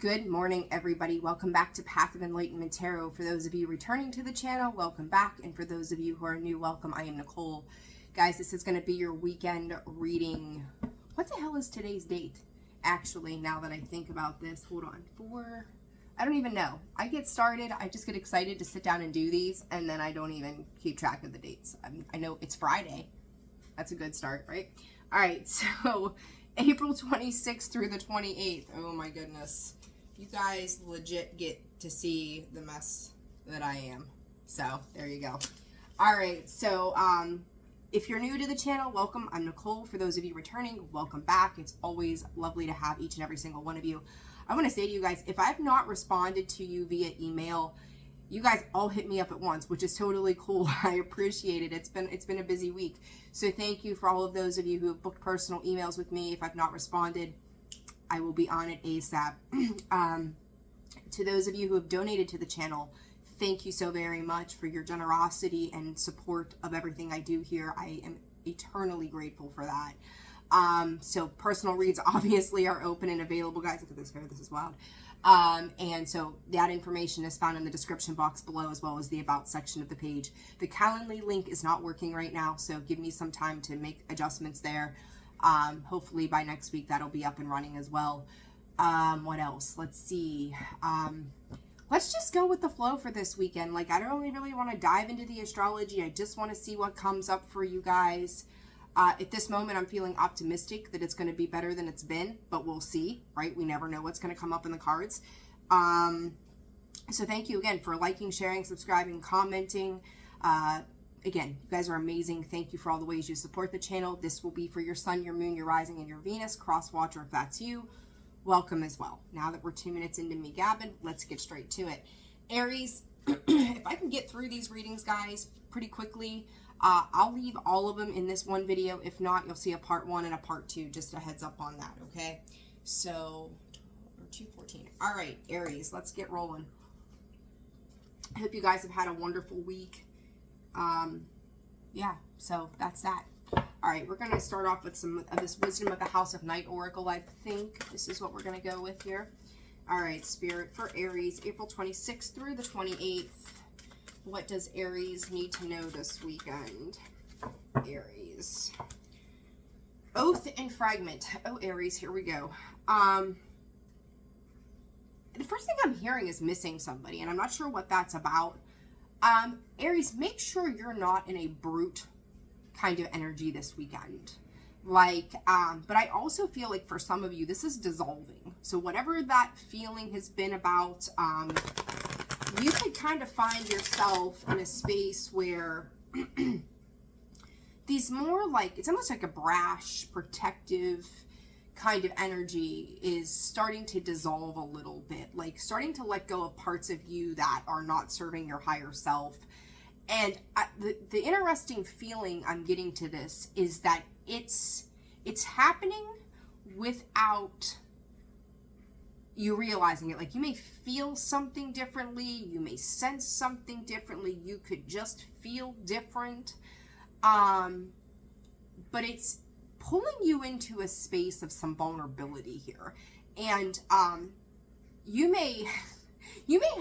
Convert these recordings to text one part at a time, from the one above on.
Good morning, everybody. Welcome back to Path of Enlightenment Tarot. For those of you returning to the channel, welcome back. And for those of you who are new, welcome. I am Nicole. Guys, this is going to be your weekend reading. What the hell is today's date? Actually, now that I think about this, hold on. I don't even know. I get started. I just get excited to sit down and do these, and then I don't even keep track of the dates. I know it's Friday. That's a good start, right? All right, so April 26th through the 28th. Oh my goodness. You guys legit get to see the mess that I am. So there you go. All right, so if you're new to the channel, welcome. I'm Nicole. For those of you returning, welcome back. It's always lovely to have each and every single one of you. I want to say to you guys, if I've not responded to you via email, you guys all hit me up at once, which is totally cool. I appreciate it. It's been a busy week. So thank you for all of those of you who have booked personal emails with me. If I've not responded, I will be on it ASAP. To those of you who have donated to the channel, thank you so very much for your generosity and support of everything I do here. I am eternally grateful for that. So personal reads obviously are open and available. Guys, look at this hair. This is wild. And so that information is found in the description box below, as well as the about section of the page. The Calendly link is not working right now, so give me some time to make adjustments there. Hopefully by next week that'll be up and running as well. What else? Let's see. Let's just go with the flow for this weekend. Like, I don't really want to dive into the astrology. I just want to see what comes up for you guys. At this moment, I'm feeling optimistic that it's going to be better than it's been, but we'll see, right? We never know what's going to come up in the cards. So thank you again for liking, sharing, subscribing, commenting. Again, you guys are amazing. Thank you for all the ways you support the channel. This will be for your sun, your moon, your rising, and your Venus. Cross watcher if that's you. Welcome as well. Now that we're 2 minutes into me gabbing, let's get straight to it. Aries, if I can get through these readings, guys, pretty quickly, I'll leave all of them in this one video. If not, you'll see a part 1 and a part 2. Just a heads up on that, okay? So, 214. All right, Aries, let's get rolling. I hope you guys have had a wonderful week. Yeah, so that's that. All right, we're going to start off with some of this Wisdom of the House of Night Oracle. I think this is what we're going to go with here. All right, Spirit, for Aries, April 26th through the 28th. What does Aries need to know this weekend? Aries. Oath and Fragment. Oh, Aries, here we go. The first thing I'm hearing is missing somebody, and I'm not sure what that's about. Aries, make sure you're not in a brute kind of energy this weekend. Like, but I also feel like for some of you, this is dissolving. So whatever that feeling has been about, you could kind of find yourself in a space where these more like, it's almost like a brash, protective kind of energy is starting to dissolve a little bit, like starting to let go of parts of you that are not serving your higher self. And the interesting feeling I'm getting to this is that it's happening without you realizing it. Like, you may feel something differently, you may sense something differently, you could just feel different, but it's pulling you into a space of some vulnerability here. And you may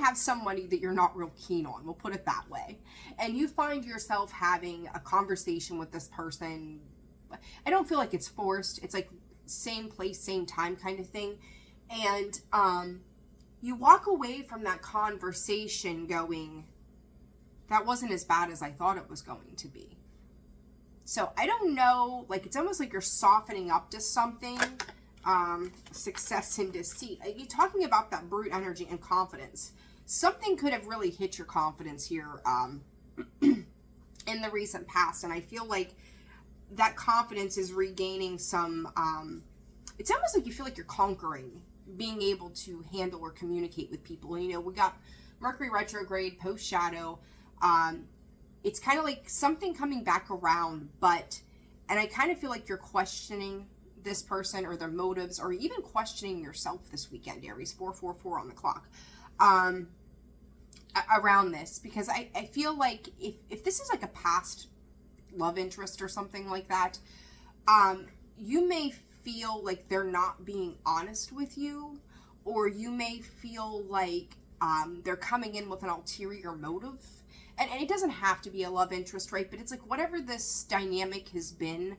have somebody that you're not real keen on, we'll put it that way, and you find yourself having a conversation with this person. I don't feel like it's forced, it's like same place, same time kind of thing. And you walk away from that conversation going, that wasn't as bad as I thought it was going to be. So I don't know, like, it's almost like you're softening up to something. Success and deceit. You're talking about that brute energy and confidence. Something could have really hit your confidence here in the recent past. And I feel like that confidence is regaining some, it's almost like you feel like you're conquering being able to handle or communicate with people. You know, we got Mercury retrograde, post shadow. It's kind of like something coming back around, and I kind of feel like you're questioning this person or their motives, or even questioning yourself this weekend, Aries. 444 on the clock. Around this, because I feel like if this is like a past love interest or something like that, you may feel like they're not being honest with you, or you may feel like they're coming in with an ulterior motive. And it doesn't have to be a love interest, right? But it's like whatever this dynamic has been,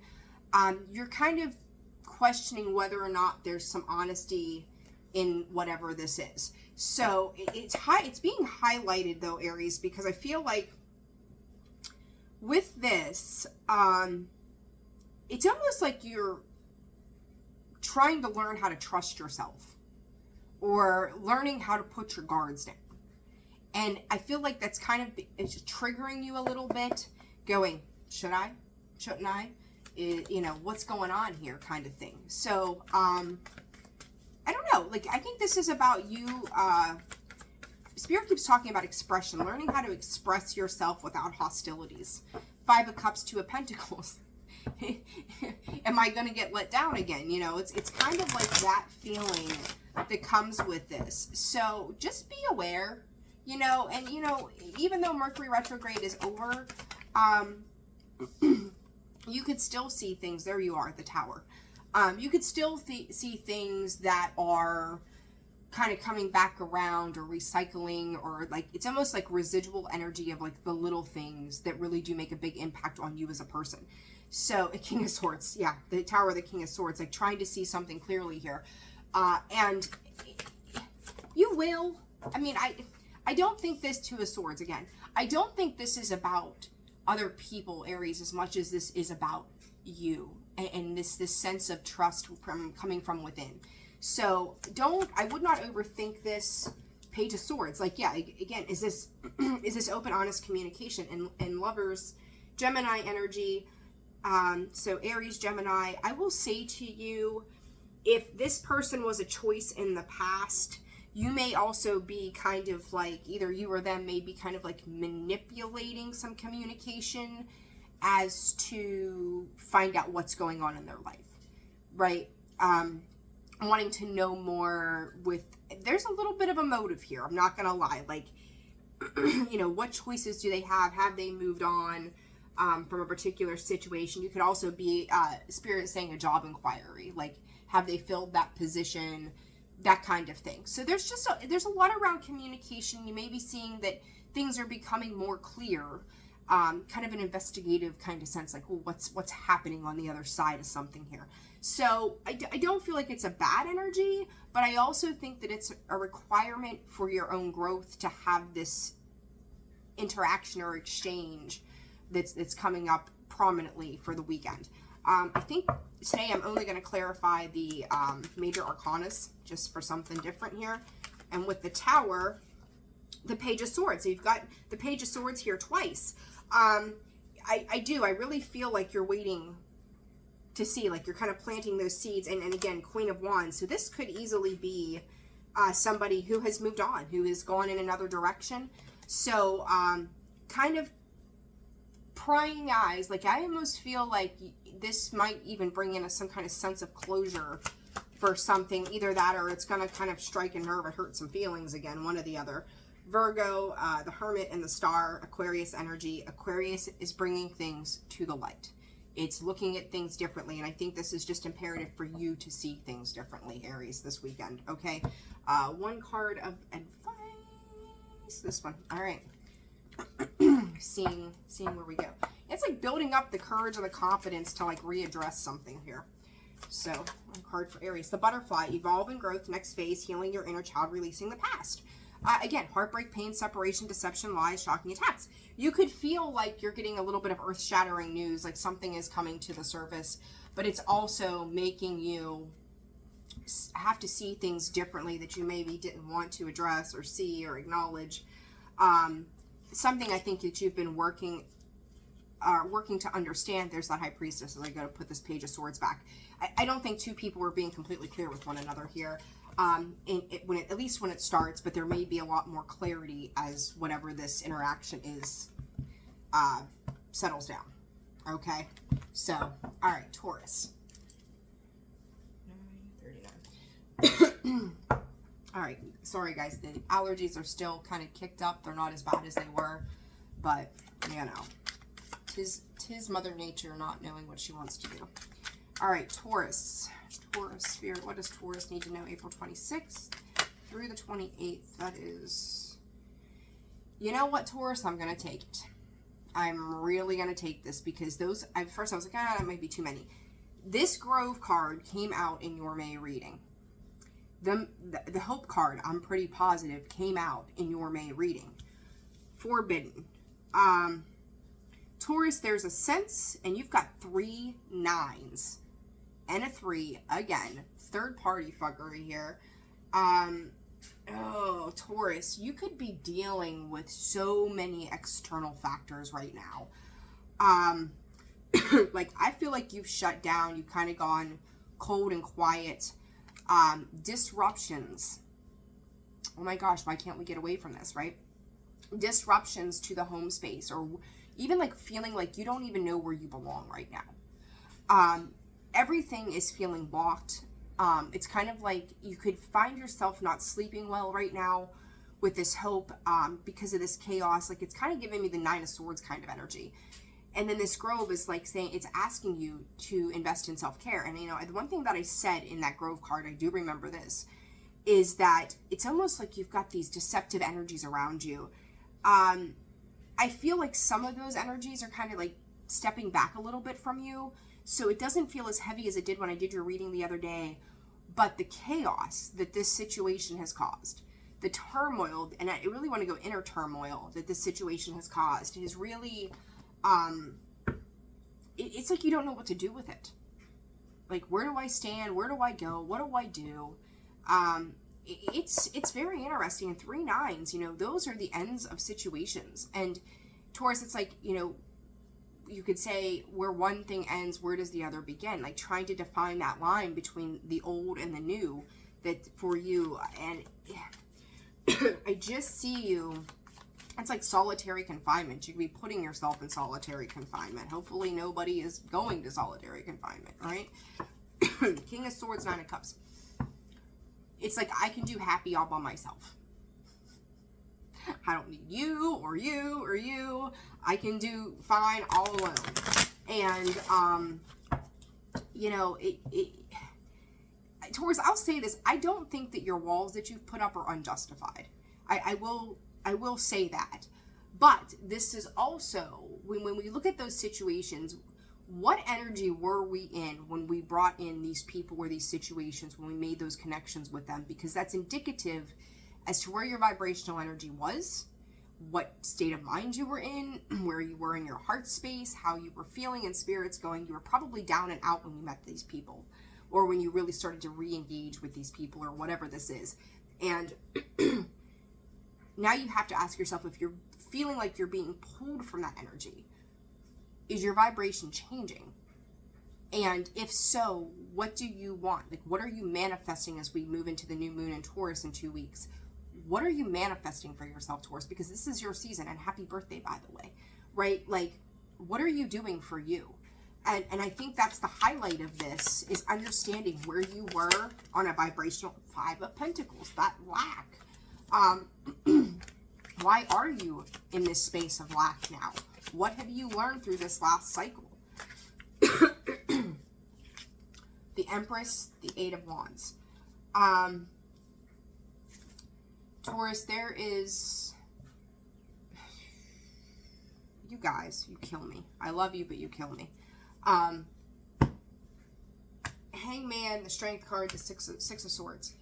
you're kind of questioning whether or not there's some honesty in whatever this is. So it's being highlighted though, Aries, because I feel like with this, it's almost like you're trying to learn how to trust yourself or learning how to put your guards down. And I feel like that's kind of it's triggering you a little bit, going, should I? Shouldn't I? You know, what's going on here kind of thing. So, I don't know. Like, I think this is about you. Spirit keeps talking about expression, learning how to express yourself without hostilities. 5 of Cups, 2 of Pentacles. Am I going to get let down again? You know, it's kind of like that feeling that comes with this. So just be aware, you know, and, you know, even though Mercury retrograde is over, you could still see things. There you are at the Tower. You could still see things that are kind of coming back around or recycling, or like it's almost like residual energy of like the little things that really do make a big impact on you as a person. So a King of Swords, yeah, the Tower, the King of Swords, like trying to see something clearly here. And you will, I mean, I don't think this Two of Swords, again, I don't think this is about other people, Aries, as much as this is about you and this this sense of trust coming from within. So I would not overthink this Page of Swords. Like, yeah, again, is this open, honest communication? And lovers, Gemini energy, so Aries, Gemini, I will say to you, if this person was a choice in the past, you may also be kind of like, either you or them may be kind of like manipulating some communication as to find out what's going on in their life, right? Wanting to know more there's a little bit of a motive here. I'm not going to lie. Like, you know, what choices do they have? Have they moved on from a particular situation? You could also be, Spirit saying a job inquiry. Like, have they filled that position? That kind of thing. So there's just there's a lot around communication. You may be seeing that things are becoming more clear, kind of an investigative kind of sense, like, well, what's happening on the other side of something here. So I don't feel like it's a bad energy, but I also think that it's a requirement for your own growth to have this interaction or exchange that's coming up prominently for the weekend. I think today I'm only going to clarify the major arcanas just for something different here. And with the Tower, the Page of Swords. So you've got the Page of Swords here twice. I really feel like you're waiting to see, like you're kind of planting those seeds. And again, Queen of Wands. So this could easily be somebody who has moved on, who has gone in another direction. So kind of prying eyes. Like, I almost feel like this might even bring in some kind of sense of closure for something. Either that, or it's going to kind of strike a nerve or hurt some feelings again, one or the other. Virgo, the Hermit and the Star, Aquarius energy. Aquarius is bringing things to the light. It's looking at things differently, and I think this is just imperative for you to see things differently, Aries, this weekend, okay? One card of advice, this one, all right. seeing where we go. It's like building up the courage and the confidence to like readdress something here. So, one card for Aries. The Butterfly, evolve and growth, next phase, healing your inner child, releasing the past. Again, heartbreak, pain, separation, deception, lies, shocking attacks. You could feel like you're getting a little bit of earth-shattering news, like something is coming to the surface, but it's also making you have to see things differently that you maybe didn't want to address or see or acknowledge. Something I think that you've been working to understand. There's that High Priestess as I go to put this Page of Swords back. I don't think two people are being completely clear with one another here. At least when it starts, but there may be a lot more clarity as whatever this interaction is settles down. Okay, so all right, Taurus. 9:39. All right, sorry guys, the allergies are still kind of kicked up. They're not as bad as they were, but you know, tis Mother Nature not knowing what she wants to do. All right, Taurus. Taurus Spirit, what does Taurus need to know? April 26th. through the 28th. That is, you know what, Taurus, I'm going to take it. I'm really going to take this because those, at first I was like, that might be too many. This Grove card came out in your May reading. The Hope card, I'm pretty positive, came out in your May reading. Forbidden. Taurus, there's a sense, and you've got 3 9s and a 3 again. Third party fuckery here. Oh, Taurus, you could be dealing with so many external factors right now. Like, I feel like you've shut down. You've kind of gone cold and quiet. Disruptions. Oh my gosh, why can't we get away from this, right? Disruptions to the home space, or even like feeling like you don't even know where you belong right now. Everything is feeling blocked. It's kind of like you could find yourself not sleeping well right now with this hope, because of this chaos. Like, it's kind of giving me the 9 of Swords kind of energy. And then this Grove is like saying, it's asking you to invest in self-care. And, you know, the one thing that I said in that Grove card, I do remember this, is that it's almost like you've got these deceptive energies around you. I feel like some of those energies are kind of like stepping back a little bit from you. So it doesn't feel as heavy as it did when I did your reading the other day. But the chaos that this situation has caused, the turmoil, and I really want to go inner turmoil that this situation has caused, is really, it's like you don't know what to do with it. Like, where do I stand? Where do I go? What do I do? It's very interesting. And 3 9s, you know, those are the ends of situations. And Taurus, it's like, you know, you could say where one thing ends, where does the other begin? Like, trying to define that line between the old and the new, that for you. And I just see you, it's like solitary confinement. You could be putting yourself in solitary confinement. Hopefully nobody is going to solitary confinement, right? King of Swords, 9 of Cups. It's like, I can do happy all by myself. I don't need you or you or you. I can do fine all alone. And, you know, Taurus, I'll say this. I don't think that your walls that you've put up are unjustified. I will say that. But this is also, when we look at those situations, what energy were we in when we brought in these people or these situations, when we made those connections with them? Because that's indicative as to where your vibrational energy was, what state of mind you were in, where you were in your heart space, how you were feeling and spirits going. You were probably down and out when you met these people, or when you really started to re-engage with these people, or whatever this is. And now you have to ask yourself, if you're feeling like you're being pulled from that energy, is your vibration changing? And if so, what do you want? Like, what are you manifesting as we move into the new moon in Taurus in 2 weeks? What are you manifesting for yourself, Taurus? Because this is your season, and happy birthday, by the way, right? Like, what are you doing for you? And I think that's the highlight of this, is understanding where you were on a vibrational 5 of Pentacles, that lack. Why are you in this space of lack now? What have you learned through this last cycle? The Empress, the 8 of Wands. Taurus, there is... You guys, you kill me. I love you, but you kill me. Hangman, the Strength card, the Six of Swords.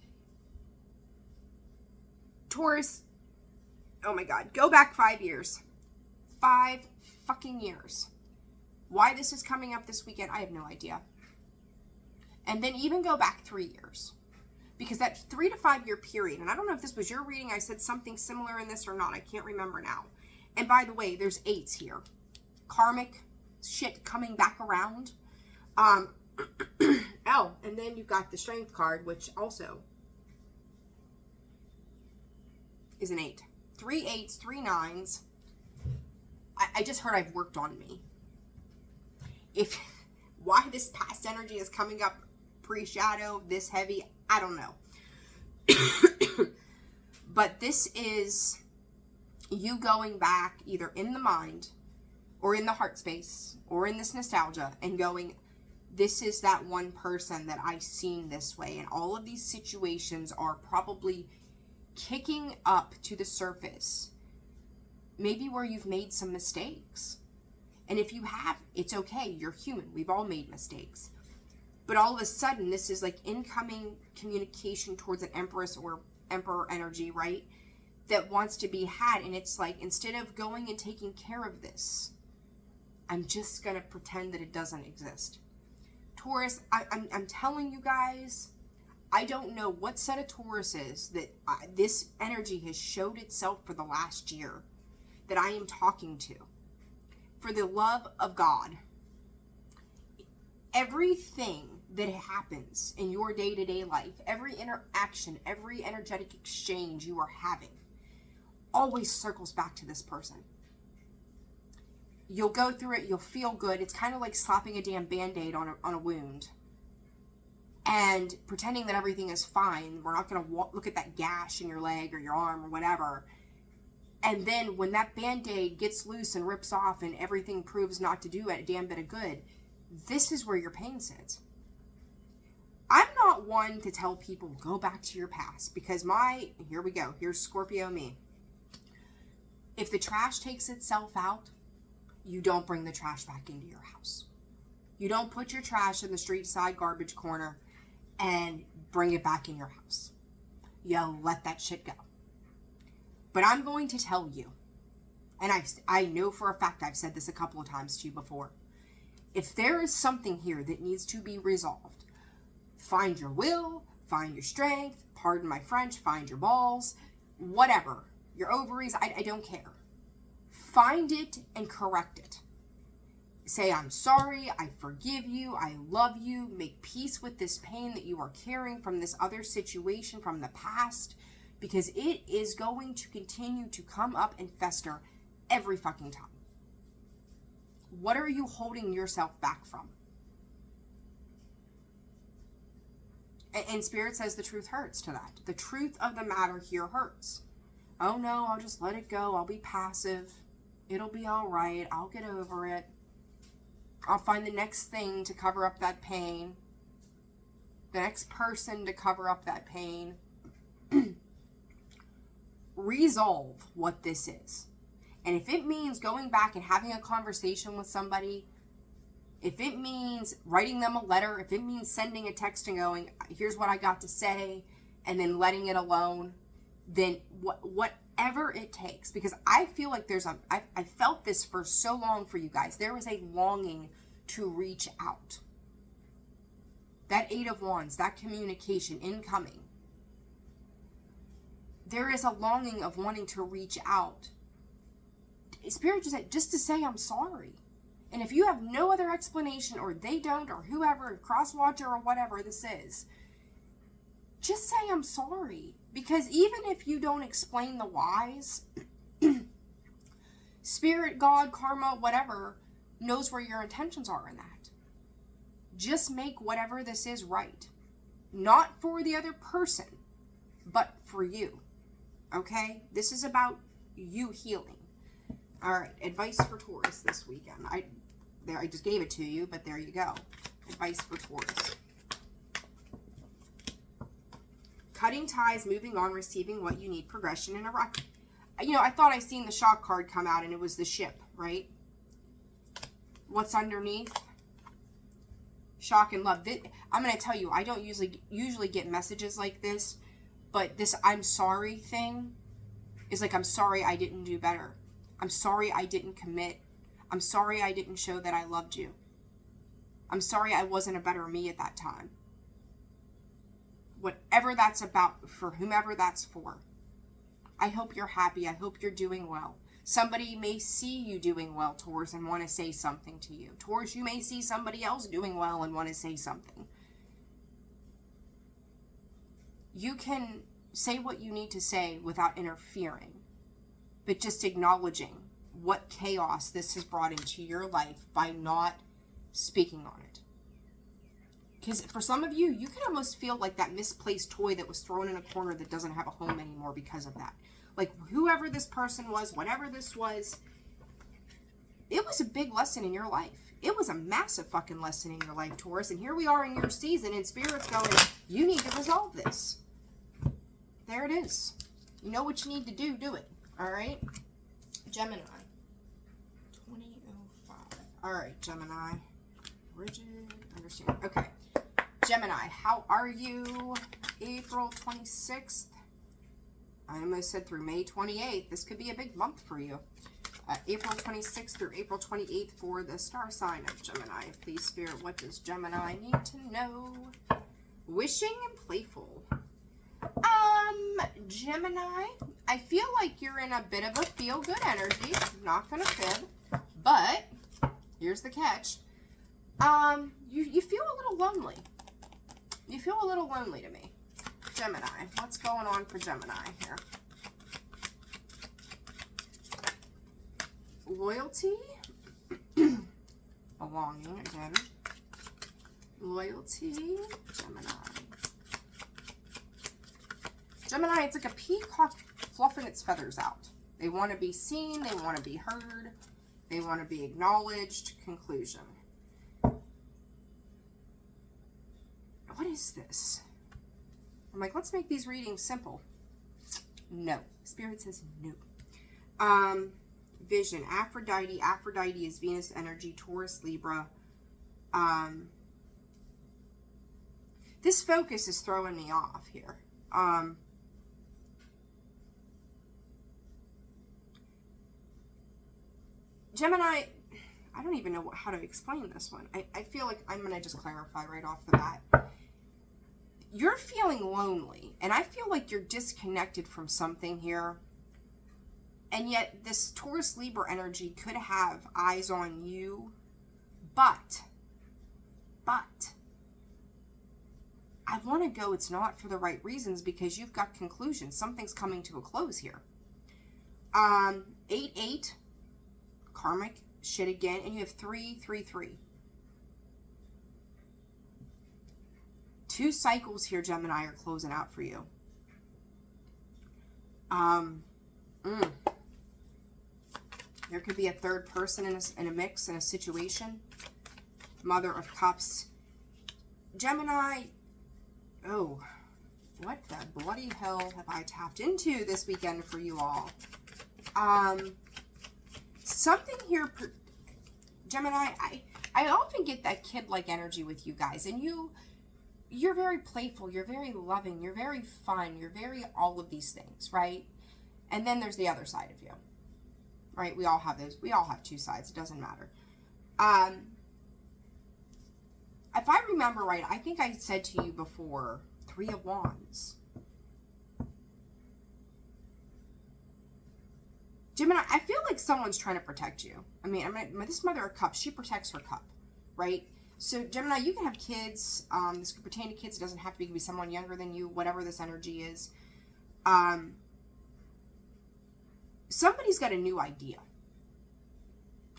Taurus, oh my God, go back 5 years. 5 fucking years. Why this is coming up this weekend, I have no idea. And then even go back 3 years. Because that 3 to 5 year period, and I don't know if this was your reading, I said something similar in this or not, I can't remember now. And by the way, there's 8s here. Karmic shit coming back around. Oh, and then you've got the Strength card, which also is an 8. 3 8s, 3 9s. I just heard I've worked on me. Why this past energy is coming up pre-shadow, this heavy, I don't know. But this is you going back either in the mind or in the heart space or in this nostalgia and going, this is that one person that I've seen this way. And all of these situations are probably kicking up to the surface, maybe where you've made some mistakes. And if you have, it's okay. You're human. We've all made mistakes. But all of a sudden, this is like incoming communication towards an Empress or Emperor energy, right? That wants to be had. And it's like, instead of going and taking care of this, I'm just going to pretend that it doesn't exist. Taurus, I'm telling you guys, I don't know what set of Tauruses that this energy has showed itself for the last year that I am talking to. For the love of God, everything that happens in your day-to-day life, every interaction, every energetic exchange you are having, always circles back to this person. You'll go through it, you'll feel good. It's kind of like slapping a damn Band-Aid on a wound and pretending that everything is fine. We're not going to look at that gash in your leg or your arm or whatever. And then when that Band-Aid gets loose and rips off and everything proves not to do a damn bit of good, this is where your pain sits. I'm not one to tell people, go back to your past, because here we go, here's Scorpio me. If the trash takes itself out, you don't bring the trash back into your house. You don't put your trash in the street side garbage corner and bring it back in your house. You let that shit go. But I'm going to tell you, and I know for a fact I've said this a couple of times to you before, if there is something here that needs to be resolved, find your will, find your strength, pardon my French, find your balls, whatever, your ovaries, I don't care. Find it and correct it. Say, I'm sorry, I forgive you, I love you, make peace with this pain that you are carrying from this other situation from the past, because it is going to continue to come up and fester every fucking time. What are you holding yourself back from? And Spirit says the truth hurts to that. The truth of the matter here hurts. Oh no, I'll just let it go. I'll be passive. It'll be all right. I'll get over it. I'll find the next thing to cover up that pain. The next person to cover up that pain. Resolve what this is. And if it means going back and having a conversation with somebody, if it means writing them a letter, if it means sending a text and going, here's what I got to say, and then letting it alone, then whatever it takes. Because I feel like I felt this for so long for you guys. There was a longing to reach out. That 8 of Wands, that communication incoming. There is a longing of wanting to reach out. Spirit just said, just to say I'm sorry. And if you have no other explanation, or they don't, or whoever, cross-watcher or whatever this is, just say I'm sorry. Because even if you don't explain the whys, Spirit, God, karma, whatever, knows where your intentions are in that. Just make whatever this is right. Not for the other person, but for you. Okay? This is about you healing. All right, advice for Taurus this weekend. I just gave it to you, but there you go. Advice for Taurus. Cutting ties, moving on, receiving what you need, progression and a rock. I thought I seen the shock card come out and it was the ship, right? What's underneath? Shock and love. I'm going to tell you, I don't usually get messages like this, but this I'm sorry thing is like, I'm sorry I didn't do better. I'm sorry I didn't commit. I'm sorry I didn't show that I loved you. I'm sorry I wasn't a better me at that time. Whatever that's about, for whomever that's for. I hope you're happy. I hope you're doing well. Somebody may see you doing well, Taurus, and want to say something to you. Taurus, you may see somebody else doing well and want to say something. You can say what you need to say without interfering, but just acknowledging what chaos this has brought into your life by not speaking on it. Because for some of you, you can almost feel like that misplaced toy that was thrown in a corner that doesn't have a home anymore because of that. Like whoever this person was, whatever this was, it was a big lesson in your life. It was a massive fucking lesson in your life, Taurus. And here we are in your season and Spirit's going, you need to resolve this. There it is. You know what you need to do it. All right? Gemini. 2005. All right, Gemini. Rigid, understand. Okay. Gemini, how are you? April 26th. I almost said through May 28th. This could be a big month for you. April 26th through April 28th for the star sign of Gemini. Please, Spirit, what does Gemini need to know? Wishing and playful. Gemini, I feel like you're in a bit of a feel-good energy. Not going to fib. But, here's the catch. You feel a little lonely. You feel a little lonely to me. Gemini, what's going on for Gemini here? Loyalty, belonging again. Loyalty, Gemini. Gemini, it's like a peacock fluffing its feathers out. They want to be seen, they want to be heard, they want to be acknowledged. Conclusion. What is this? I'm like, let's make these readings simple. No. Spirit says no. Vision. Aphrodite. Aphrodite is Venus energy. Taurus, Libra. This focus is throwing me off here. Gemini, I don't even know how to explain this one. I feel like I'm going to just clarify right off the bat. You're feeling lonely, and I feel like you're disconnected from something here. And yet, this Taurus Libra energy could have eyes on you, but, I want to go, it's not for the right reasons, because you've got conclusions. Something's coming to a close here. 8-8, karmic shit again, and you have 3-3-3. 2 cycles here, Gemini, are closing out for you. There could be a third person in a mix, in a situation. Mother of Cups. Gemini, oh, what the bloody hell have I tapped into this weekend for you all? Something here, Gemini, I often get that kid-like energy with you guys, and you're very playful, you're very loving, you're very fun, you're very all of these things, right? And then there's the other side of you, right? We all have those. We all have 2 sides. It doesn't matter. If I remember right, I think I said to you before, 3 of Wands. Gemini, I feel like someone's trying to protect you. I mean, this Mother of Cups, she protects her cup, right? So, Gemini, you can have kids. This could pertain to kids. It doesn't have to be. It could be someone younger than you, whatever this energy is. Somebody's got a new idea.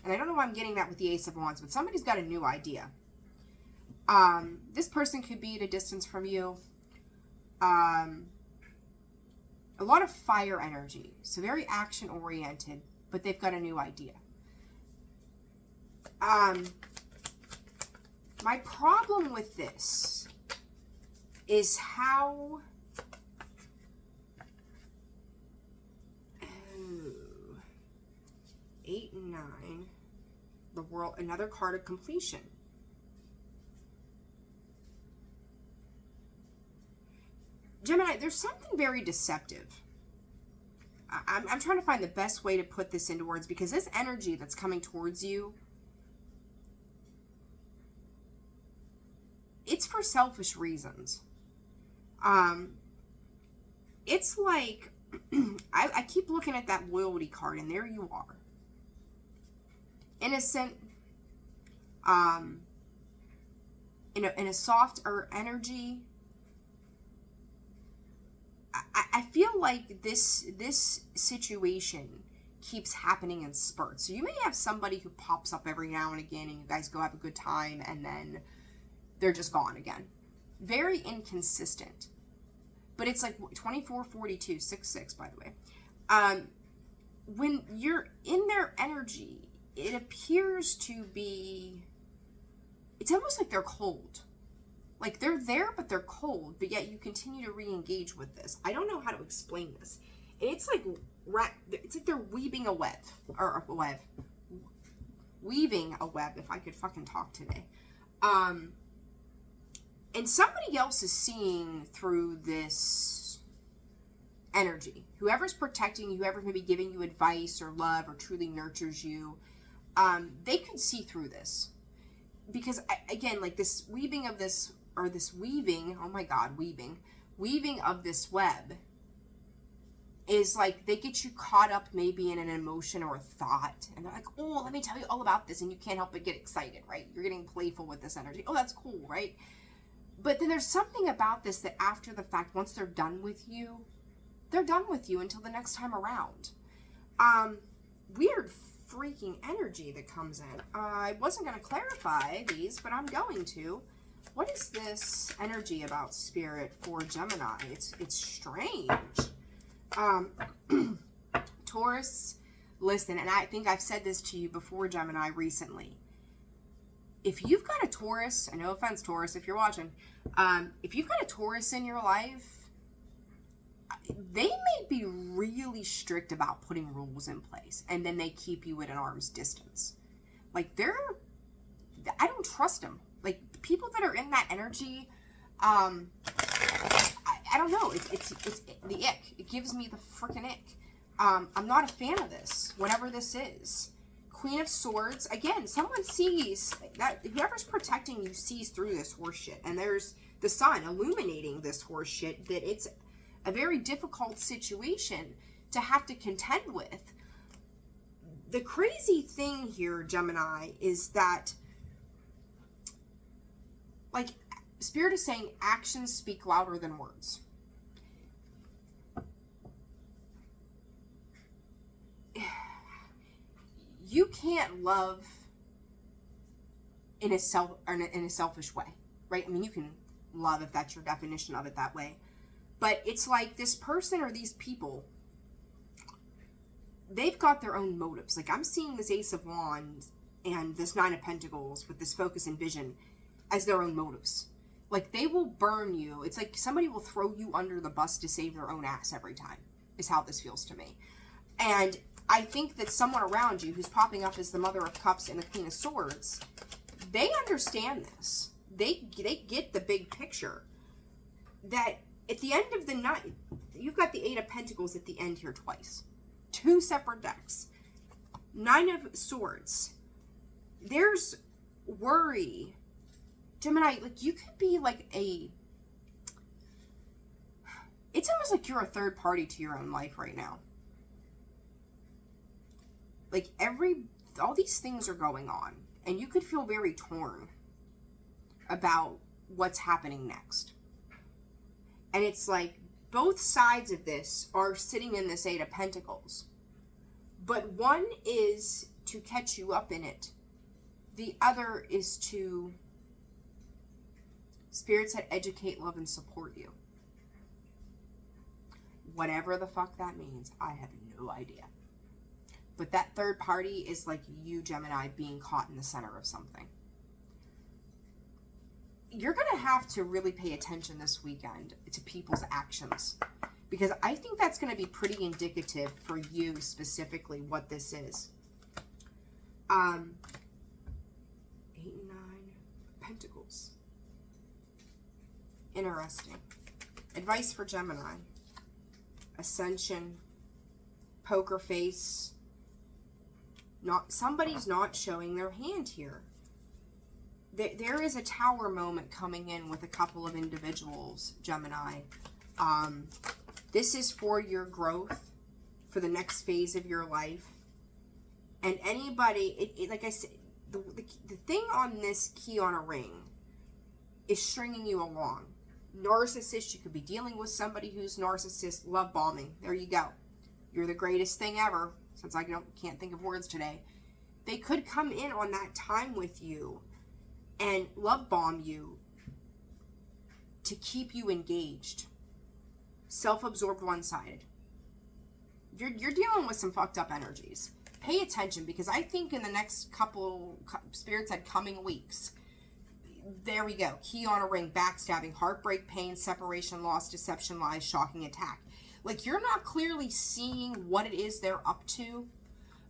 And I don't know why I'm getting that with the Ace of Wands, but somebody's got a new idea. This person could be at a distance from you. A lot of fire energy. So very action-oriented, but they've got a new idea. My problem with this is how... 8 and 9. The World, another card of completion. Gemini, there's something very deceptive. I'm trying to find the best way to put this into words, because this energy that's coming towards you, it's for selfish reasons. It's like, I keep looking at that loyalty card, and there you are. Innocent, in a softer energy. I feel like this situation keeps happening in spurts. So you may have somebody who pops up every now and again, and you guys go have a good time, and then they're just gone again. Very inconsistent. But it's like 24, 42, 6, 6, by the way. When you're in their energy, it appears to be, it's almost like they're cold. Like they're there, but they're cold, but yet you continue to re-engage with this. I don't know how to explain this. it's like they're weaving a web, or a web. Weaving a web, if I could fucking talk today. And somebody else is seeing through this energy. Whoever's protecting you, whoever's maybe giving you advice or love or truly nurtures you, they could see through this. Because, again, like this weaving of this, or this weaving, oh my God, weaving of this web is like they get you caught up maybe in an emotion or a thought, and they're like, oh, let me tell you all about this, and you can't help but get excited, right? You're getting playful with this energy. Oh, that's cool, right? But then there's something about this that after the fact, once they're done with you, they're done with you until the next time around. Weird freaking energy that comes in. I wasn't going to clarify these, but I'm going to. What is this energy about, Spirit, for Gemini? It's strange. Taurus, listen, and I think I've said this to you before, Gemini, recently. If you've got a Taurus, and no offense, Taurus, if you're watching, if you've got a Taurus in your life, they may be really strict about putting rules in place, and then they keep you at an arm's distance. Like, I don't trust them. Like, people that are in that energy, I don't know. It's the ick. It gives me the freaking ick. I'm not a fan of this, whatever this is. Queen of Swords. Again, someone sees that whoever's protecting you sees through this horseshit. And there's the sun illuminating this horseshit, that it's a very difficult situation to have to contend with. The crazy thing here, Gemini, is that, like, Spirit is saying actions speak louder than words. You can't love in a selfish way, right? I mean, you can love if that's your definition of it that way. But it's like this person or these people, they've got their own motives. Like, I'm seeing this Ace of Wands and this Nine of Pentacles with this focus and vision as their own motives. Like, they will burn you. It's like somebody will throw you under the bus to save their own ass every time, is how this feels to me. And I think that someone around you who's popping up as the Mother of Cups and the Queen of Swords, they understand this. They get the big picture. That at the end of the night, you've got the Eight of Pentacles at the end here twice. Two separate decks. Nine of Swords. There's worry. Gemini, like, you could be like it's almost like you're a third party to your own life right now. Like, all these things are going on, and you could feel very torn about what's happening next. And it's like both sides of this are sitting in this Eight of Pentacles, but one is to catch you up in it. The other is to, Spirit said, educate, love, and support you. Whatever the fuck that means, I have no idea. But that third party is like you, Gemini, being caught in the center of something. You're going to have to really pay attention this weekend to people's actions, because I think that's going to be pretty indicative for you specifically what this is. 8 and 9 Pentacles. Interesting. Advice for Gemini. Ascension. Poker face. Somebody's not showing their hand here. There is a Tower moment coming in with a couple of individuals, Gemini. This is for your growth, for the next phase of your life. And anybody, like I said, the thing on this key on a ring is stringing you along. Narcissist, you could be dealing with somebody who's narcissist, love bombing. There you go. You're the greatest thing ever. Since I can't think of words today, they could come in on that time with you and love bomb you to keep you engaged. Self-absorbed, one-sided. You're dealing with some fucked up energies. Pay attention, because I think in the next couple, Spirit said coming weeks, there we go. Key on a ring, backstabbing, heartbreak, pain, separation, loss, deception, lies, shocking attack. Like, you're not clearly seeing what it is they're up to.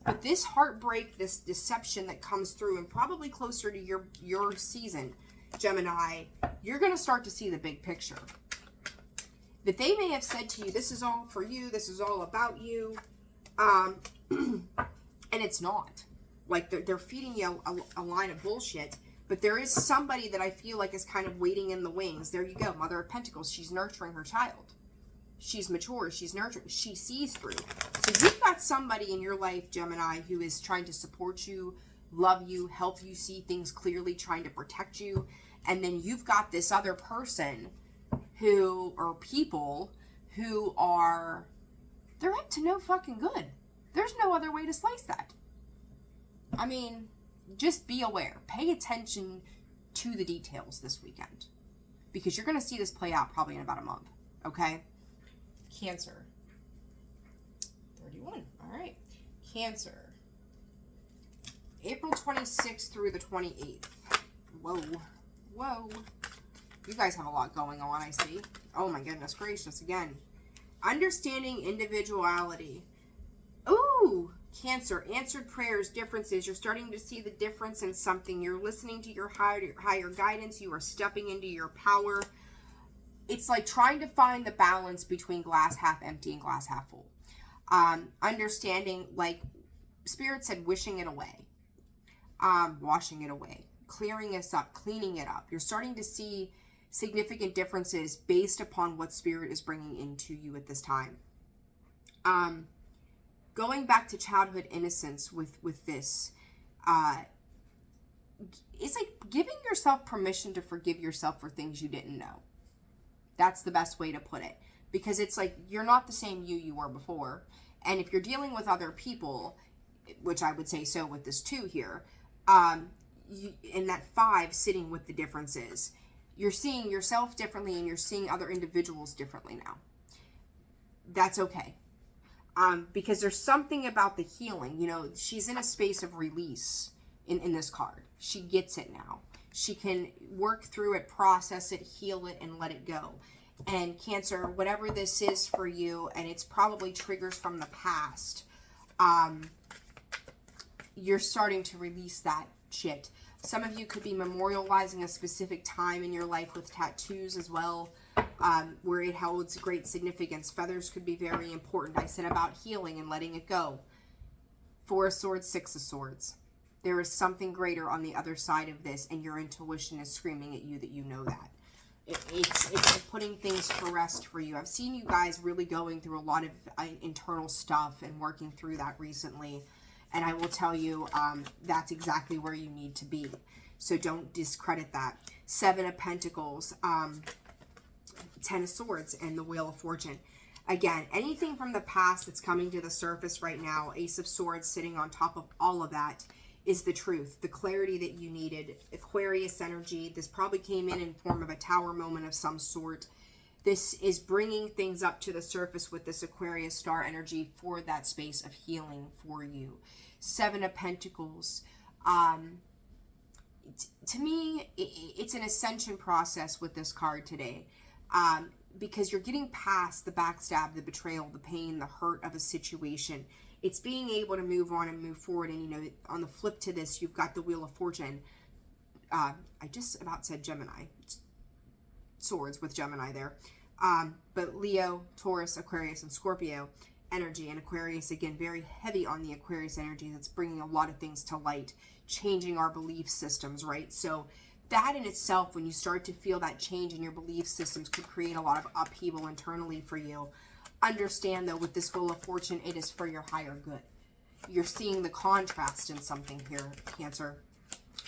But this heartbreak, this deception that comes through, and probably closer to your season, Gemini, you're going to start to see the big picture. That they may have said to you, this is all for you, this is all about you. And it's not. Like, they're feeding you a line of bullshit. But there is somebody that I feel like is kind of waiting in the wings. There you go, Mother of Pentacles. She's nurturing her child. She's mature. She's nurturing. She sees through. So you've got somebody in your life, Gemini, who is trying to support you, love you, help you see things clearly, trying to protect you. And then you've got this other person who, or people who are, they're up to no fucking good. There's no other way to slice that. I mean, just be aware. Pay attention to the details this weekend. Because you're going to see this play out probably in about a month. Okay? Cancer. 31. All right. Cancer. April 26th through the 28th. Whoa. Whoa. You guys have a lot going on, I see. Oh my goodness gracious. Again. Understanding individuality. Ooh. Cancer, answered prayers, differences. You're starting to see the difference in something. You're listening to your higher guidance. You are stepping into your power. It's like trying to find the balance between glass half empty and glass half full. Understanding, like Spirit said, wishing it away. Washing it away. Clearing us up. Cleaning it up. You're starting to see significant differences based upon what Spirit is bringing into you at this time. Going back to childhood innocence with this, it's like giving yourself permission to forgive yourself for things you didn't know. That's the best way to put it. Because it's like, you're not the same you were before. And if you're dealing with other people, which I would say so with this 2 here, in that 5 sitting with the differences, you're seeing yourself differently and you're seeing other individuals differently now. That's okay. Because there's something about the healing. You know, she's in a space of release in this card. She gets it now. She can work through it, process it, heal it, and let it go. And Cancer, whatever this is for you, and it's probably triggers from the past, you're starting to release that shit. Some of you could be memorializing a specific time in your life with tattoos as well. Where it holds great significance. Feathers could be very important. I said about healing and letting it go. 4 of Swords, 6 of Swords. There is something greater on the other side of this, and your intuition is screaming at you that you know that. It's like putting things to rest for you. I've seen you guys really going through a lot of internal stuff and working through that recently. And I will tell you, that's exactly where you need to be. So don't discredit that. 7 of Pentacles. 10 of Swords and the Wheel of Fortune. Again, anything from the past that's coming to the surface right now, Ace of Swords sitting on top of all of that, is the truth, the clarity that you needed. Aquarius energy, this probably came in form of a tower moment of some sort. This is bringing things up to the surface with this Aquarius star energy for that space of healing for you. 7 of Pentacles. To me, it's an ascension process with this card today. Because you're getting past the backstab, the betrayal, the pain, the hurt of a situation. It's being able to move on and move forward. And, you know, on the flip to this, you've got the Wheel of Fortune. I just about said Gemini. Swords with Gemini there. But Leo, Taurus, Aquarius, and Scorpio energy. And Aquarius, again, very heavy on the Aquarius energy. That's bringing a lot of things to light. Changing our belief systems, right? So that in itself, when you start to feel that change in your belief systems, could create a lot of upheaval internally for you. Understand, though, with this Wheel of Fortune, it is for your higher good. You're seeing the contrast in something here, Cancer.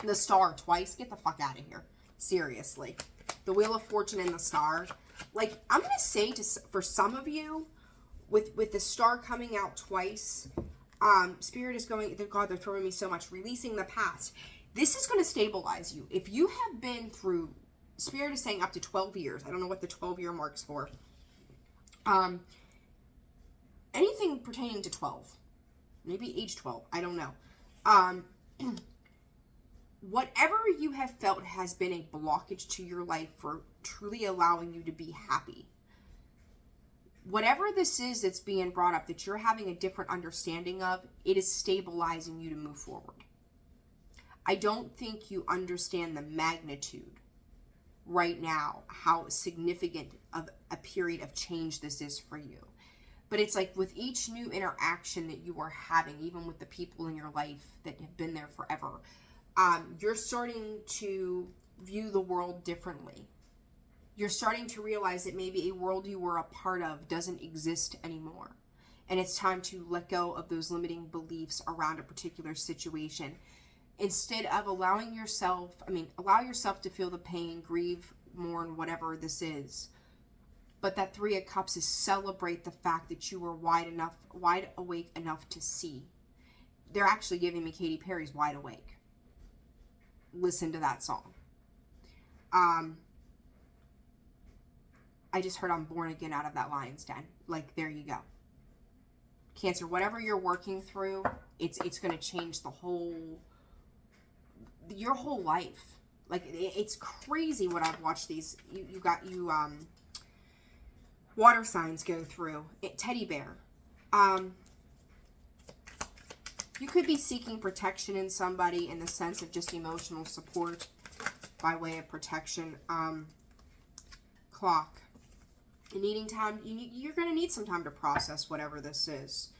The Star twice. Get the fuck out of here. Seriously. The Wheel of Fortune and the Star. Like, I'm going to say for some of you, with the Star coming out twice, Spirit is going, God, they're throwing me so much. Releasing the past. This is going to stabilize you. If you have been through, Spirit is saying up to 12 years. I don't know what the 12-year mark's for. Anything pertaining to 12. Maybe age 12. I don't know. Whatever you have felt has been a blockage to your life for truly allowing you to be happy. whatever this is that's being brought up, that you're having a different understanding of, it is stabilizing you to move forward. I don't think you understand the magnitude right now, how significant of a period of change this is for you. But it's like with each new interaction that you are having, even with the people in your life that have been there forever, you're starting to view the world differently. You're starting to realize that maybe a world you were a part of doesn't exist anymore. And it's time to let go of those limiting beliefs around a particular situation. Instead of allow yourself to feel the pain, grieve, mourn, whatever this is. But that Three of Cups is celebrate the fact that you were wide awake enough to see. They're actually giving me Katy Perry's Wide Awake. Listen to that song. I just heard I'm born again out of that lion's den. Like, there you go. Cancer, whatever you're working through, it's going to change your whole life. Like, it's crazy what I've watched these. Water signs go through. Teddy bear. You could be seeking protection in somebody in the sense of just emotional support by way of protection. Clock. Needing time. You're going to need some time to process whatever this is.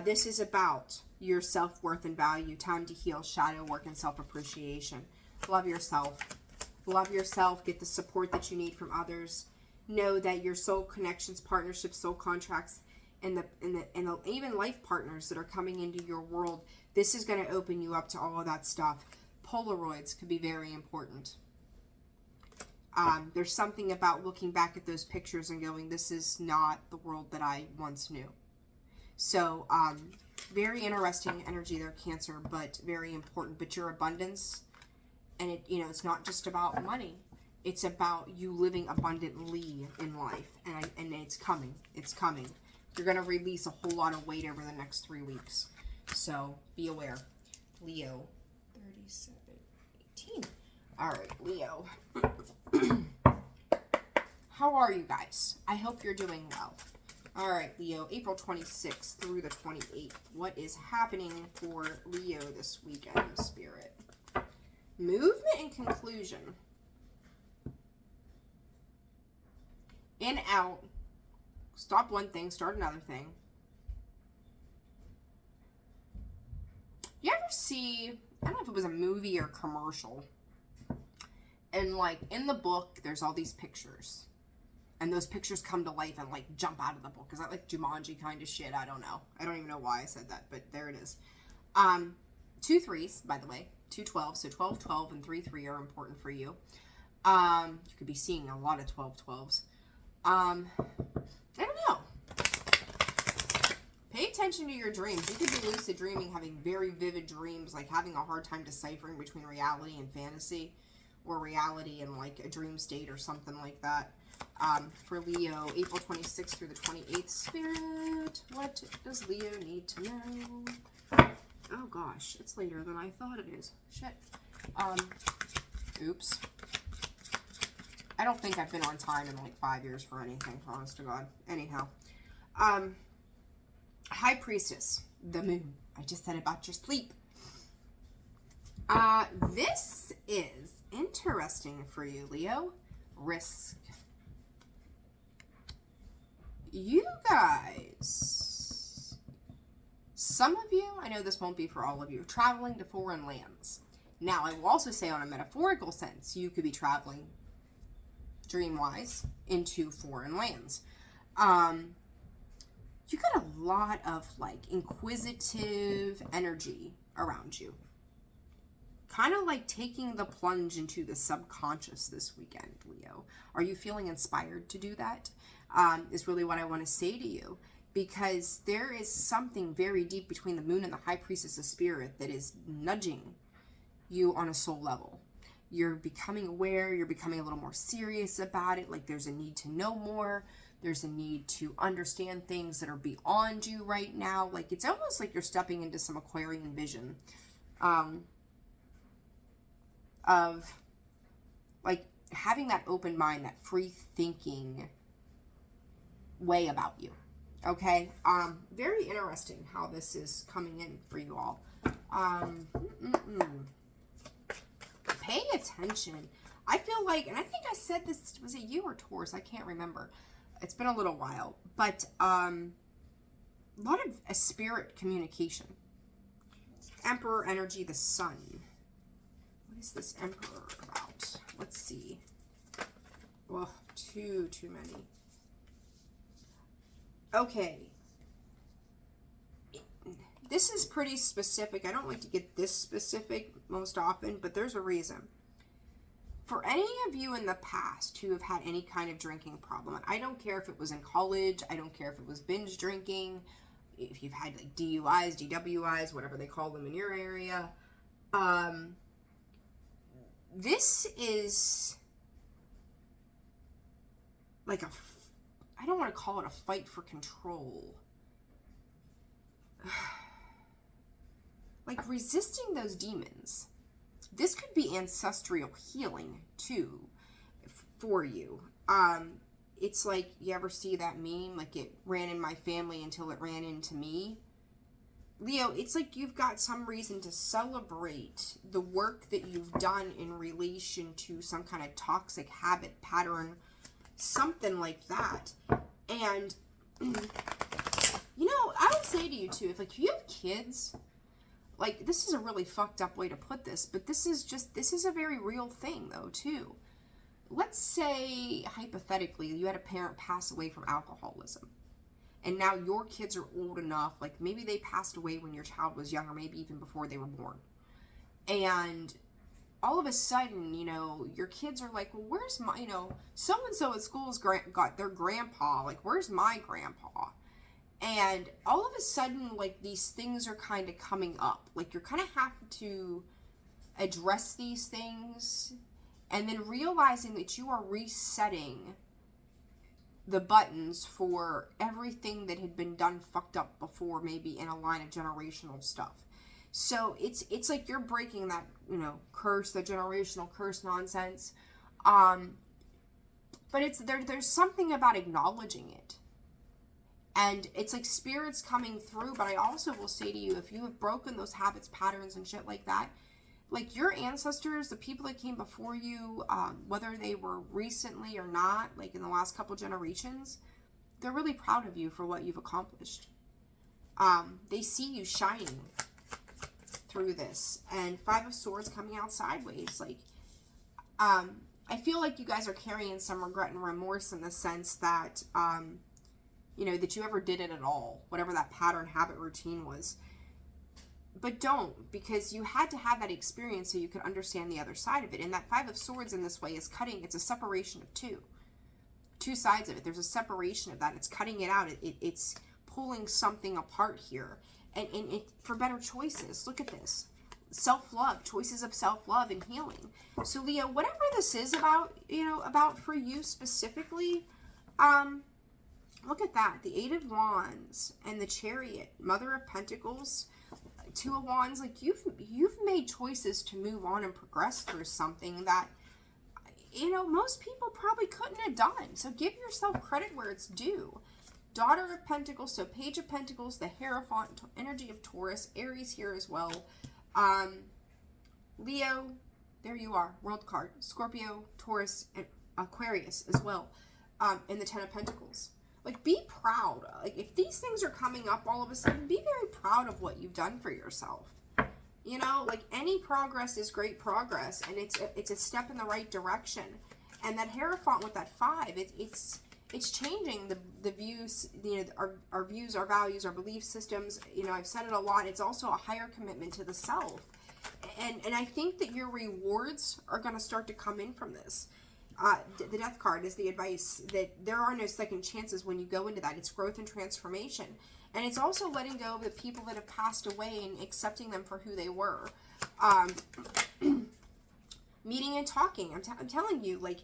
This is about your self-worth and value. Time to heal, shadow work, and self-appreciation. Love yourself. Love yourself. Get the support that you need from others. Know that your soul connections, partnerships, soul contracts, and even life partners that are coming into your world, this is going to open you up to all of that stuff. Polaroids could be very important. There's something about looking back at those pictures and going, this is not the world that I once knew. So, very interesting energy there, Cancer, but very important. But your abundance, and it's not just about money. It's about you living abundantly in life, and it's coming. It's coming. You're going to release a whole lot of weight over the next 3 weeks. So, be aware. Leo, 3718. All right, Leo. How are you guys? I hope you're doing well. All right, Leo, April 26th through the 28th. What is happening for Leo this weekend, Spirit? Movement and conclusion. In, out. Stop one thing, start another thing. You ever see, I don't know if it was a movie or commercial, and like in the book, there's all these pictures. And those pictures come to life and like jump out of the book. Is that like Jumanji kind of shit? I don't know. I don't even know why I said that, but there it is. 2 3s, by the way. 2 12s. So 12 12 and 3 3 are important for you. You could be seeing a lot of 12 12s. I don't know. Pay attention to your dreams. You could be lucid dreaming, having very vivid dreams, like having a hard time deciphering between reality and fantasy, or reality and like a dream state or something like that. For Leo, April 26th through the 28th, Spirit, what does Leo need to know? Oh gosh, it's later than I thought it is. Shit. Oops. I don't think I've been on time in like 5 years for anything, honest to God. Anyhow. High Priestess, the moon. I just said about your sleep. This is interesting for you, Leo. Risk. You guys, some of you, I know this won't be for all of you, traveling to foreign lands. Now, I will also say on a metaphorical sense, you could be traveling dream-wise into foreign lands. You got a lot of like inquisitive energy around you. Kind of like taking the plunge into the subconscious this weekend, Leo. Are you feeling inspired to do that? Is really what I want to say to you. Because there is something very deep between the moon and the High Priestess of Spirit that is nudging you on a soul level. You're becoming aware. You're becoming a little more serious about it. Like there's a need to know more. There's a need to understand things that are beyond you right now. Like it's almost like you're stepping into some Aquarian vision. Of like having that open mind, that free thinking way about you. Okay, very interesting how this is coming in for you all. Pay attention. I feel like, and I think I said this, was it you or Taurus? I can't remember. It's been a little while, but a lot of a spirit communication. Emperor energy, the sun. What is this Emperor about? Let's see. Well, too many. Okay. This is pretty specific. I don't like to get this specific most often, but there's a reason. For any of you in the past who have had any kind of drinking problem, and I don't care if it was in college, I don't care if it was binge drinking, if you've had like DUIs, DWIs, whatever they call them in your area, this is like I don't want to call it a fight for control. Like resisting those demons. This could be ancestral healing too for you. It's like, you ever see that meme, like it ran in my family until it ran into me? Leo, it's like you've got some reason to celebrate the work that you've done in relation to some kind of toxic habit pattern, something like that. And, you know, I would say to you too, if you have kids, like, this is a really fucked up way to put this, but this is a very real thing though too. Let's say, hypothetically, you had a parent pass away from alcoholism. And now your kids are old enough, like maybe they passed away when your child was young, or maybe even before they were born. And all of a sudden, you know, your kids are like, well, where's my, you know, so-and-so at school's got their grandpa, like, where's my grandpa? And all of a sudden, like, these things are kind of coming up. Like, you're kind of having to address these things, and then realizing that you are resetting the buttons for everything that had been done fucked up before, maybe in a line of generational stuff. So it's like you're breaking that, you know, curse, the generational curse nonsense. But it's there's something about acknowledging it. And it's like spirits coming through, but I also will say to you, if you have broken those habits, patterns, and shit like that, like your ancestors, the people that came before you, whether they were recently or not, like in the last couple generations, they're really proud of you for what you've accomplished. They see you shining through this. And Five of Swords coming out sideways. Like, I feel like you guys are carrying some regret and remorse in the sense that, you know, that you ever did it at all, whatever that pattern, habit, routine was. But don't, because you had to have that experience so you could understand the other side of it. And that Five of Swords in this way is cutting, it's a separation of two sides of it. There's a separation of that. It's cutting it out. It's pulling something apart here. And it for better choices. Look at this. Self-love, choices of self-love and healing. So Leo, whatever this is about, you know, about for you specifically, look at that. The Eight of Wands and the Chariot, Mother of Pentacles, Two of Wands. Like you've made choices to move on and progress through something that, you know, most people probably couldn't have done. So give yourself credit where it's due. Daughter of Pentacles, so Page of Pentacles, the Hierophant, energy of Taurus, Aries here as well. Leo, there you are, World card. Scorpio, Taurus, and Aquarius as well. And the Ten of Pentacles. Like, be proud. Like, if these things are coming up all of a sudden, be very proud of what you've done for yourself. You know, like, any progress is great progress, and it's a step in the right direction. And that Hierophant with that 5, it's changing the views, you know, our views, our values, our belief systems. You know, I've said it a lot. It's also a higher commitment to the self. And I think that your rewards are going to start to come in from this. The Death card is the advice that there are no second chances when you go into that. It's growth and transformation. And it's also letting go of the people that have passed away and accepting them for who they were. Meeting and talking. I'm telling you, like,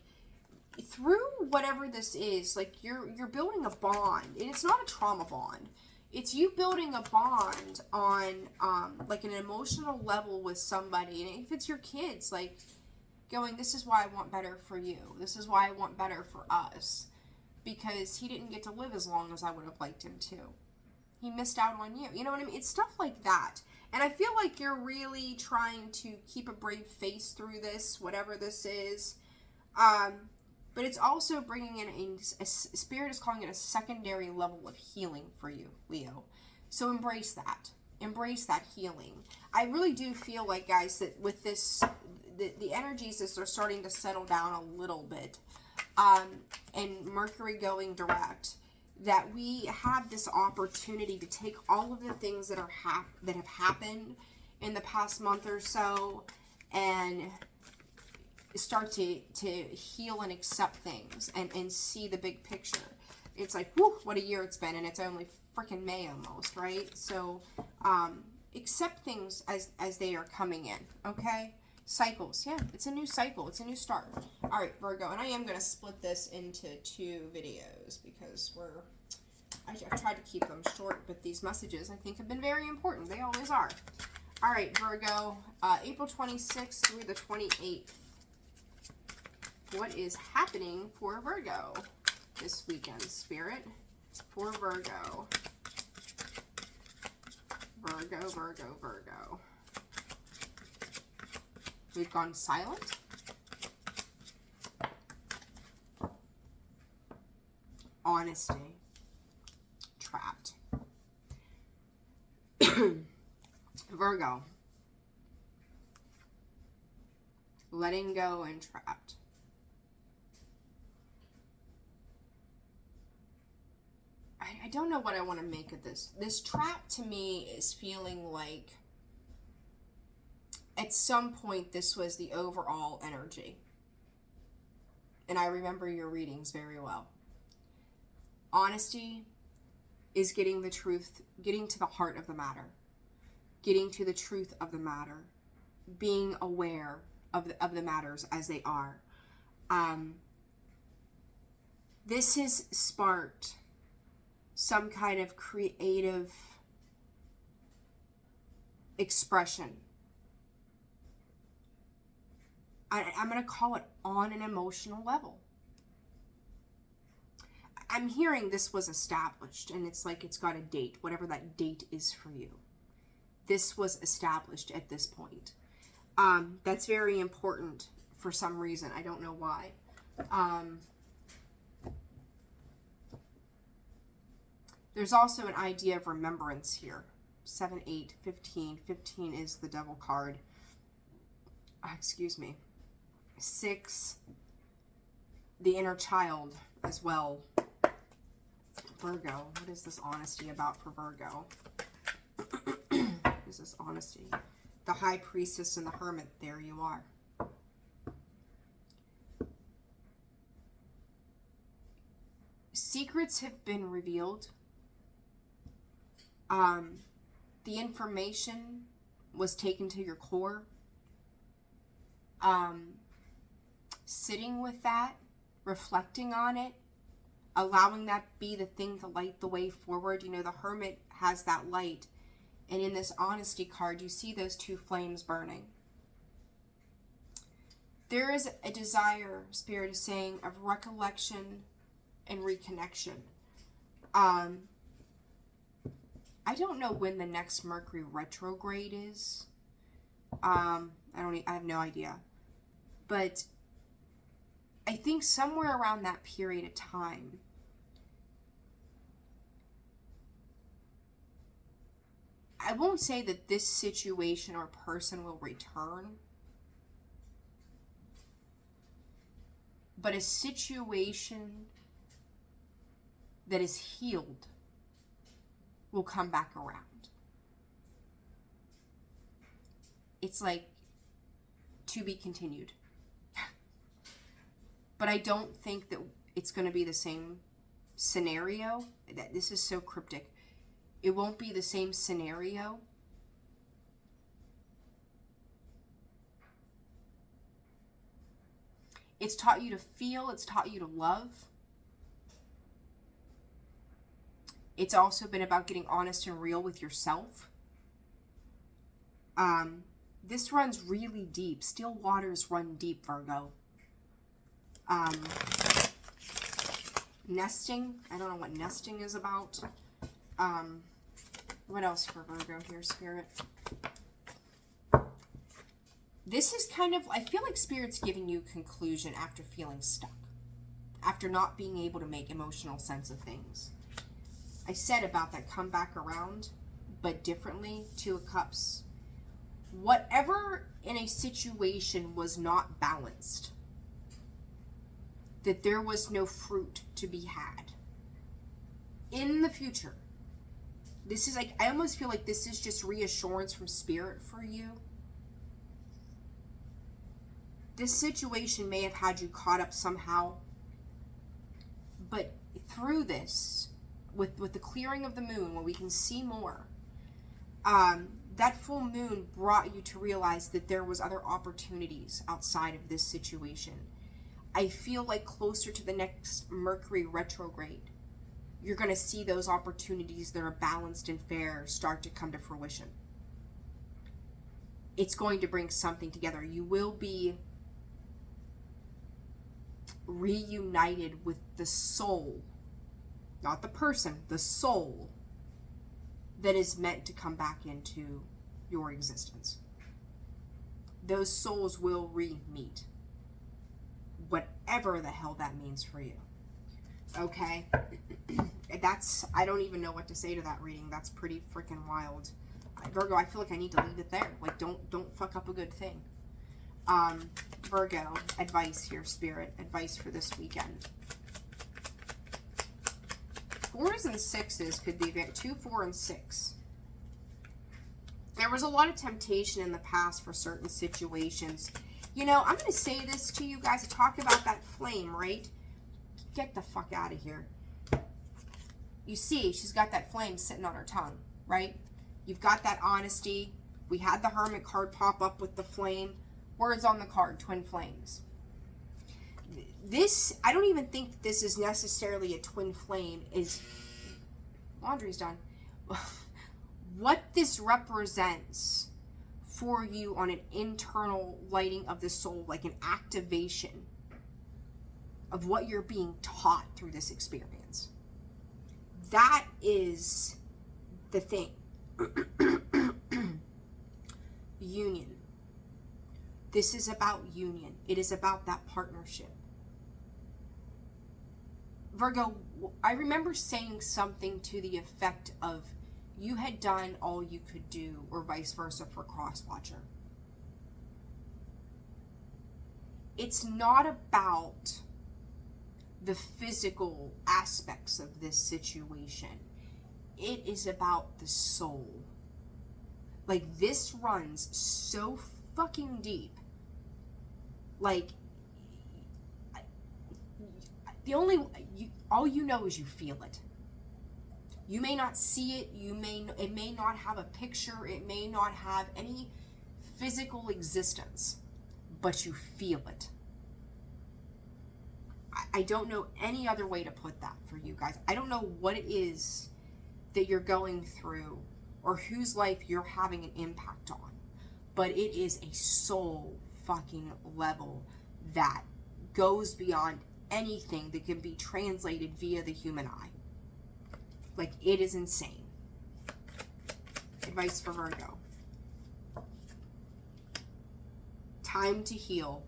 through whatever this is, like, you're building a bond. And it's not a trauma bond. It's you building a bond on, like, an emotional level with somebody. And if it's your kids, like, going, this is why I want better for you. This is why I want better for us. because he didn't get to live as long as I would have liked him to. He missed out on you. You know what I mean? It's stuff like that. And I feel like you're really trying to keep a brave face through this, whatever this is. But it's also bringing in a Spirit is calling it a secondary level of healing for you, Leo. So embrace that. Embrace that healing. I really do feel like, guys, that with this, the energies as they're starting to settle down a little bit, and Mercury going direct, that we have this opportunity to take all of the things that that have happened in the past month or so and start to heal and accept things and see the big picture. It's like, whew, what a year it's been, and it's only freaking May almost, right? So accept things as they are coming in, okay? Cycles, yeah, it's a new cycle, it's a new start. All right, Virgo, and I am going to split this into 2 videos because I've tried to keep them short, but these messages I think have been very important. They always are. All right, Virgo, April 26th through the 28th. What is happening for Virgo this weekend, Spirit? For Virgo. Virgo, Virgo, Virgo. We've gone silent. Honesty. Trapped. Virgo. Letting go and trapped. I don't know what I want to make of this. This trap to me is feeling like at some point this was the overall energy. And I remember your readings very well. Honesty is getting the truth, getting to the heart of the matter, getting to the truth of the matter, being aware of the matters as they are. This has sparked some kind of creative expression. I'm going to call it on an emotional level. I'm hearing this was established, and it's like it's got a date, whatever that date is for you. This was established at this point. That's very important for some reason. I don't know why. There's also an idea of remembrance here. 7, 8, 15. 15 is the devil card. Excuse me. 6, the inner child as well. Virgo, what is this honesty about for Virgo? What is this honesty? The High Priestess and the Hermit, there you are. Secrets have been revealed. The information was taken to your core. Sitting with that, reflecting on it, allowing that be the thing to light the way forward. You know, the Hermit has that light. And in this honesty card, you see those 2 flames burning. There is a desire, Spirit is saying, of recollection and reconnection. I don't know when the next Mercury retrograde is. I have no idea. But I think somewhere around that period of time, I won't say that this situation or person will return, but a situation that is healed will come back around. It's like to be continued. But I don't think that it's going to be the same scenario. This is so cryptic. It won't be the same scenario. It's taught you to feel. It's taught you to love. It's also been about getting honest and real with yourself. This runs really deep. Still waters run deep, Virgo. Nesting. I don't know what nesting is about. What else for Virgo here, Spirit? This is kind of, I feel like Spirit's giving you conclusion after feeling stuck. After not being able to make emotional sense of things. I said about that come back around, but differently. Two of Cups. Whatever in a situation was not balanced, that there was no fruit to be had in the future. This is like, I almost feel like this is just reassurance from Spirit for you. This situation may have had you caught up somehow, but through this, with the clearing of the moon, where we can see more, that full moon brought you to realize that there was other opportunities outside of this situation. I feel like closer to the next Mercury retrograde, you're going to see those opportunities that are balanced and fair start to come to fruition. It's going to bring something together. You will be reunited with the soul, not the person, the soul that is meant to come back into your existence. Those souls will re-meet. Whatever the hell that means for you. Okay? I don't even know what to say to that reading. That's pretty freaking wild. Virgo, I feel like I need to leave it there. Like, don't fuck up a good thing. Virgo, advice here, Spirit. Advice for this weekend. 4s and 6s could be 2, 4, and 6. There was a lot of temptation in the past for certain situations. You know, I'm going to say this to you guys. Talk about that flame, right? Get the fuck out of here. You see, she's got that flame sitting on her tongue, right? You've got that honesty. We had the Hermit card pop up with the flame. Words on the card, twin flames. This, I don't even think this is necessarily a twin flame. Laundry's done. What this represents for you on an internal lighting of the soul, like an activation of what you're being taught through this experience. That is the thing. Union. This is about union. It is about that partnership. Virgo, I remember saying something to the effect of, you had done all you could do, or vice versa for Crosswatcher. It's not about the physical aspects of this situation. It is about the soul. Like, this runs so fucking deep. Like, all you know is you feel it. You may not see it. It may not have a picture. It may not have any physical existence, but you feel it. I don't know any other way to put that for you guys. I don't know what it is that you're going through or whose life you're having an impact on, but it is a soul fucking level that goes beyond anything that can be translated via the human eye. Like, it is insane. Advice for Virgo. Time to heal.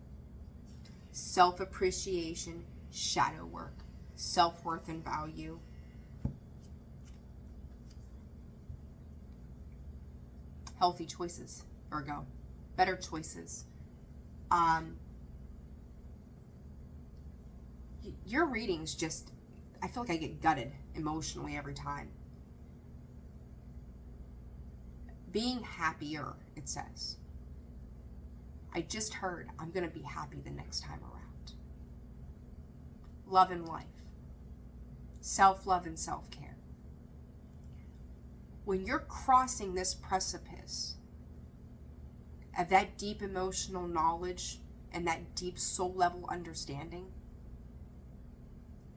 Self-appreciation. Shadow work. Self-worth and value. Healthy choices, Virgo. Better choices. Your readings just, I feel like I get gutted emotionally every time. Being happier, it says. I just heard I'm going to be happy the next time around. Love and life. Self-love and self-care. When you're crossing this precipice of that deep emotional knowledge and that deep soul level understanding,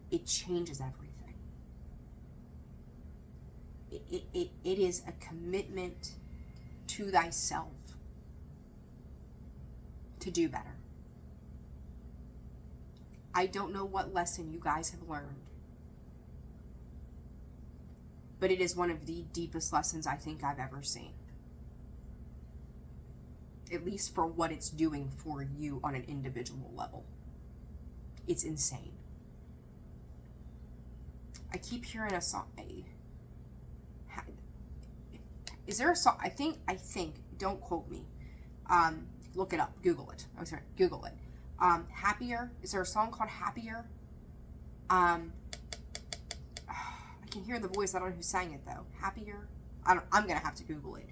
it changes everything. It is a commitment to thyself to do better. I don't know what lesson you guys have learned but it is one of the deepest lessons I think I've ever seen. At least for what it's doing for you on an individual level. It's insane. I keep hearing a song. Is there a song? I think, don't quote me. Look it up. Google it. I'm sorry. Google it. Happier. Is there a song called Happier? I can hear the voice. I don't know who sang it though. Happier? I'm going to have to Google it.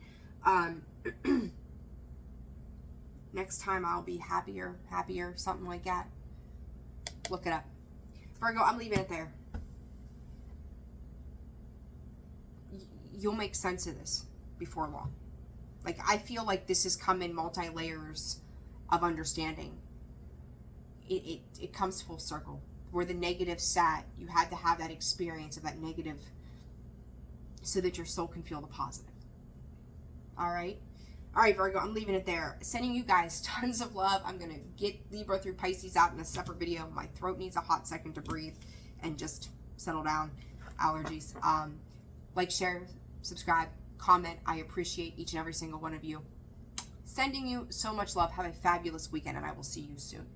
Next time I'll be happier, something like that. Look it up. Virgo, I'm leaving it there. You'll make sense of this before long. Like, I feel like this has come in multi-layers of understanding. It comes full circle. Where the negative sat, you had to have that experience of that negative so that your soul can feel the positive. All right? All right, Virgo, I'm leaving it there. Sending you guys tons of love. I'm going to get Libra through Pisces out in a separate video. My throat needs a hot second to breathe and just settle down. Allergies. Like, share, subscribe, comment. I appreciate each and every single one of you. Sending you so much love. Have a fabulous weekend, and I will see you soon.